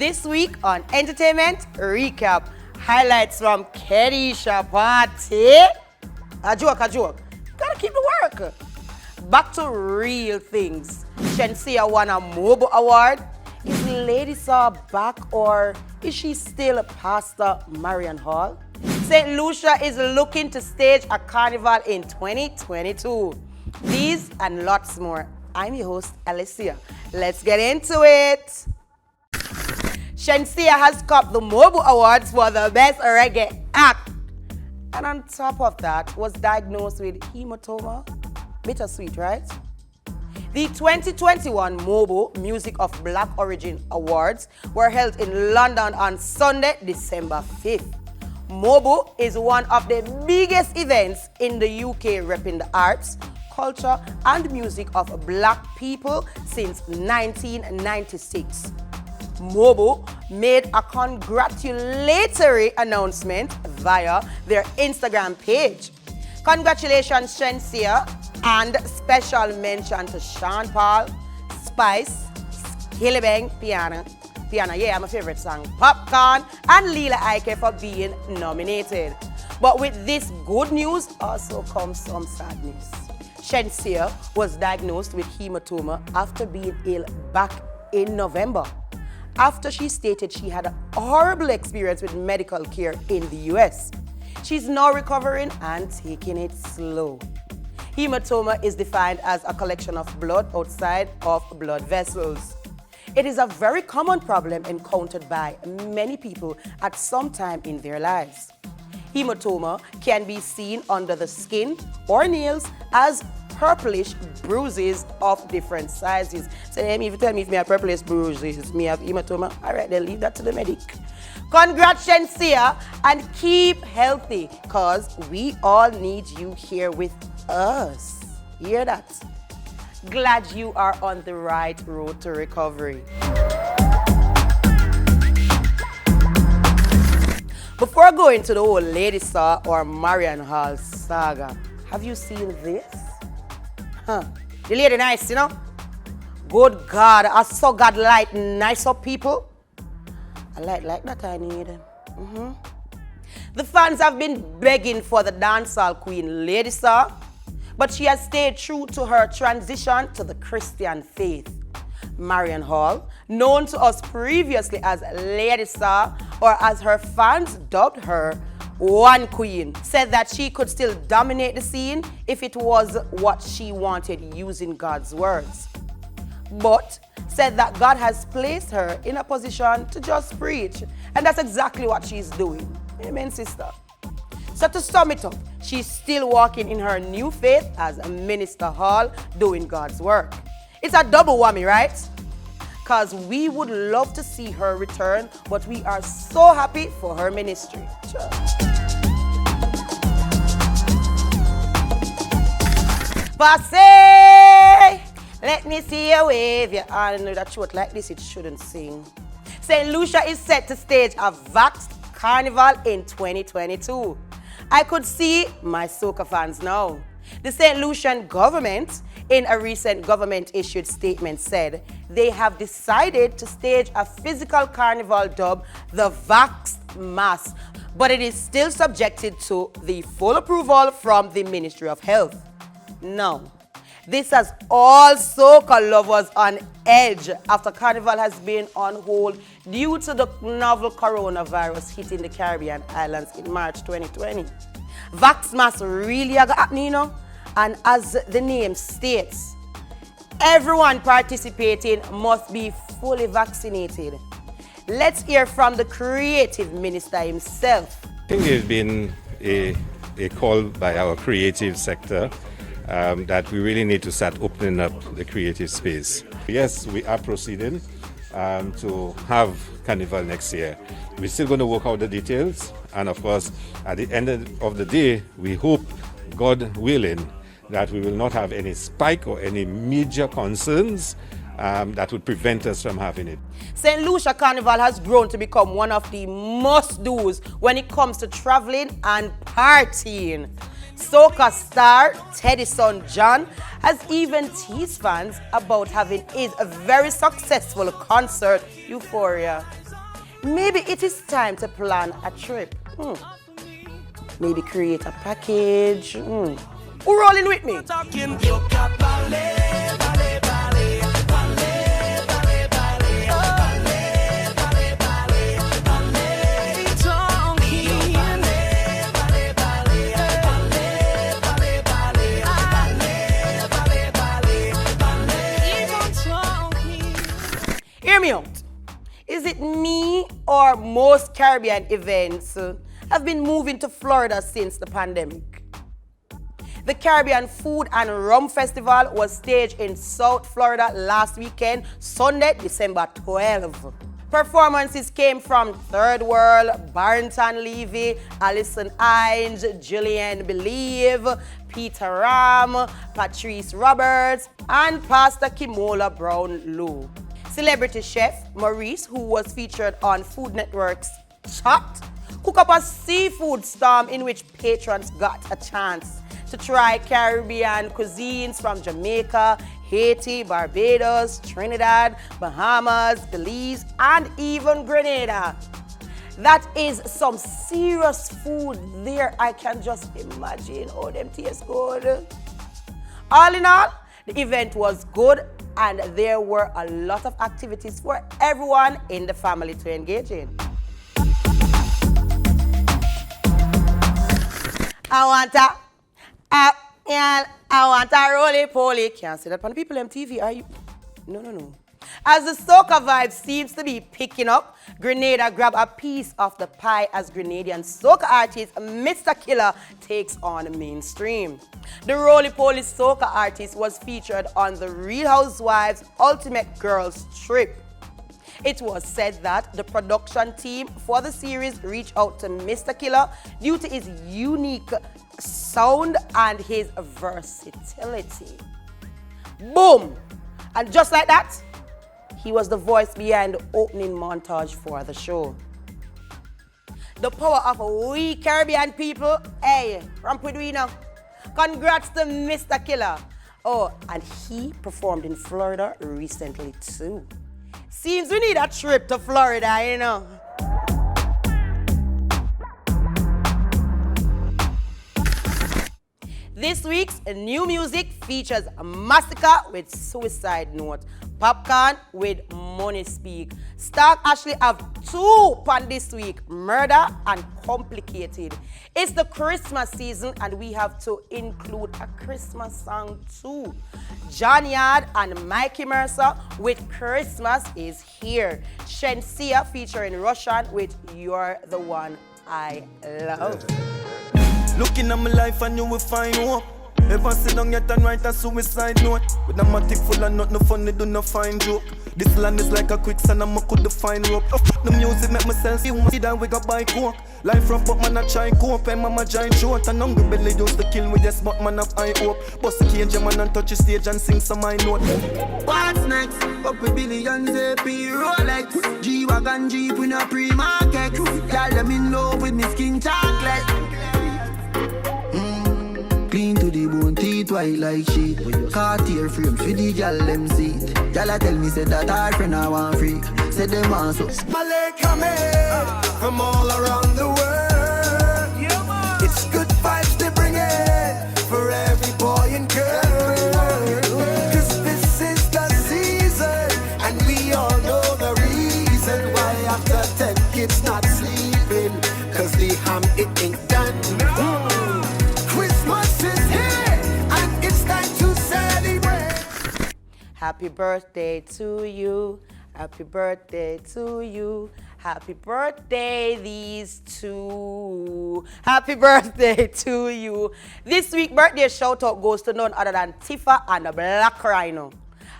This week on Entertainment Recap, highlights from Kedisha Party. A joke. Gotta keep the work. Back to real things. Shenseea won a MOBO award. Is Lady Saw back or is she still Pastor Marion Hall? St. Lucia is looking to stage a carnival in 2022. These and lots more. I'm your host, Alicia. Let's get into it. Shenseea has copped the MOBO Awards for the Best Reggae Act. And on top of that, was diagnosed with hematoma. Bittersweet, right? The 2021 MOBO Music of Black Origin Awards were held in London on Sunday, December 5th. MOBO is one of the biggest events in the UK repping the arts, culture, and music of Black people since 1996. MOBO made a congratulatory announcement via their Instagram page. Congratulations, Shenseea, and special mention to Sean Paul, Spice, Skillibang, Piano, yeah, my favorite song, Popcorn, and Lila Ike for being nominated. But with this good news also comes some sadness. Shenseea was diagnosed with hematoma after being ill back in November, after she stated she had a horrible experience with medical care in the US. She's now recovering and taking it slow. Hematoma is defined as a collection of blood outside of blood vessels. It is a very common problem encountered by many people at some time in their lives. Hematoma can be seen under the skin or nails as purplish bruises of different sizes. So if you tell me if me have purplish bruises, me have hematoma, all right, then leave that to the medic. Congrats, Shenseea, and keep healthy, cause we all need you here with us. Hear that? Glad you are on the right road to recovery. Before going to the whole Lady Saw or Marion Hall saga, have you seen this? The lady nice, you know? Good God, I saw God light nice up people. A light like that I need. The fans have been begging for the dancehall queen Lady Saw, but she has stayed true to her transition to the Christian faith. Marion Hall, known to us previously as Lady Saw, or as her fans dubbed her, One Queen, said that she could still dominate the scene if it was what she wanted using God's words. But said that God has placed her in a position to just preach, and that's exactly what she's doing. Amen, sister. So to sum it up, she's still walking in her new faith as a Minister Hall doing God's work. It's a double whammy, right? Because we would love to see her return, but we are so happy for her ministry. Sure. Passe! Let me see you wave. You all know that short like this, it shouldn't sing. St. Lucia is set to stage a Vaxxed Carnival in 2022. I could see my Soca fans now. The St. Lucian government, in a recent government-issued statement, said they have decided to stage a physical carnival dubbed the Vaxxed Mass, but it is still subjected to the full approval from the Ministry of Health. Now, this has all soca lovers on edge after Carnival has been on hold due to the novel coronavirus hitting the Caribbean islands in March 2020. Vax Mass really happening, you know? And as the name states, everyone participating must be fully vaccinated. Let's hear from the creative minister himself. I think it's been a call by our creative sector that we really need to start opening up the creative space. Yes, we are proceeding to have Carnival next year. We're still going to work out the details, and of course, at the end of the day, we hope, God willing, that we will not have any spike or any major concerns that would prevent us from having it. St. Lucia Carnival has grown to become one of the must-dos when it comes to traveling and partying. Soca star Teddy's son John has even teased fans about having his very successful concert Euphoria. Maybe it is time to plan a trip. Maybe create a package. Who rolling with me? Hear me out. Is it me or most Caribbean events have been moving to Florida since the pandemic? The Caribbean Food and Rum Festival was staged in South Florida last weekend, Sunday, December 12. Performances came from Third World, Barrington Levy, Alison Hines, Julian Believe, Peter Ram, Patrice Roberts, and Pastor Kimola Brown Lou. Celebrity chef Maurice, who was featured on Food Network's Chopped, cooked up a seafood storm in which patrons got a chance to try Caribbean cuisines from Jamaica, Haiti, Barbados, Trinidad, Bahamas, Belize, and even Grenada. That is some serious food there. I can just imagine how them taste good. All in all, the event was good and there were a lot of activities for everyone in the family to engage in. I want a roly-poly. Can't say that on people MTV, are you? No. As the soca vibe seems to be picking up, Grenada grab a piece of the pie as Grenadian soca artist Mr. Killa takes on mainstream. The roly-poly soca artist was featured on the Real Housewives Ultimate Girls Trip. It was said that the production team for the series reached out to Mr. Killa due to his unique sound and his versatility. Boom! And just like that, he was the voice behind the opening montage for the show. The power of we Caribbean people, hey, ramp with we now. Congrats to Mr. Killa. Oh, and he performed in Florida recently too. Seems we need a trip to Florida, you know. This week's new music features Massacre with Suicide Note, Popcorn with Money Speak. Stark actually have two pan this week, Murda and Complicated. It's the Christmas season and we have to include a Christmas song too. John Yard and Mikey Mercer with Christmas is Here. Shenseea featuring Russian with You're the One I Love. Looking at my life and you will find hope. Ever sit down yet and write a suicide note? With a matic full of not no funny, do no fine joke. This land is like a quicksand and I could find rope. The music make myself feel see that we got by coke. Life rough but man I try cope and mama giant short. And hungry belly used to kill with yes but man have high hope. Bust the cage man and touch the stage and sing some high note. What's next? Up with billions AP Rolex. G-Wagon Jeep in a pre-market. Girl them in love with me skin chocolate. Clean to the bone, teeth white like sheet. Cartier frame for the gal them seat. Gal tell me say that her friend I want freak. Say them want so. Malay coming from all around the world. It's good vibes they bring it for every boy and girl. Cause this is the season and we all know the reason why after 10 kids not sleeping. Cause the ham it ain't done. Happy birthday to you, happy birthday to you, happy birthday these two, happy birthday to you. This week birthday shout out goes to none other than Tifa and the Blak Ryno.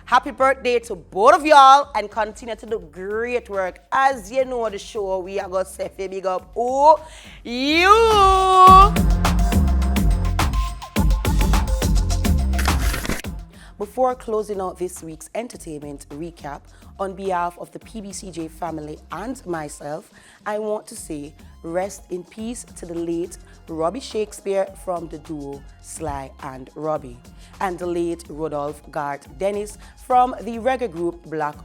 Happy birthday to both of y'all and continue to do great work. As you know the show, we are going to say big up. Oh, you! Before closing out this week's entertainment recap, on behalf of the PBCJ family and myself, I want to say rest in peace to the late Robbie Shakespeare from the duo Sly and Robbie, and the late Rodolphe Garth Dennis from the reggae group Blak.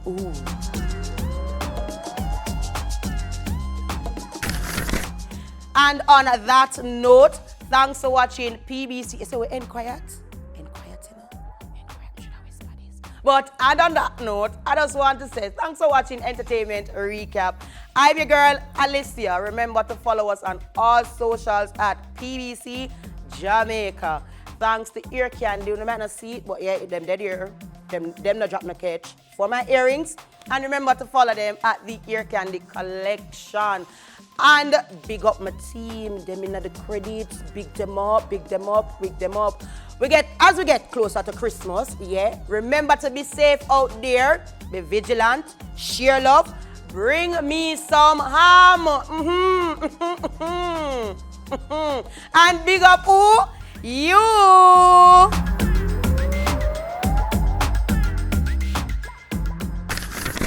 And on that note, thanks for watching PBC. So we end quiet? End quiet, you know? End quiet, should I whisper this? But and on that note, I just want to say thanks for watching Entertainment Recap. I'm your girl, Alicia. Remember to follow us on all socials at PBC Jamaica. Thanks to Ear Candy. You might not see it, but yeah, them dead ear. Them not drop no catch for my earrings. And remember to follow them at the Ear Candy Collection. And big up my team, them in the credits, big them up, big them up, big them up. As we get closer to Christmas, yeah, remember to be safe out there, be vigilant, share love, bring me some ham. And big up who? You.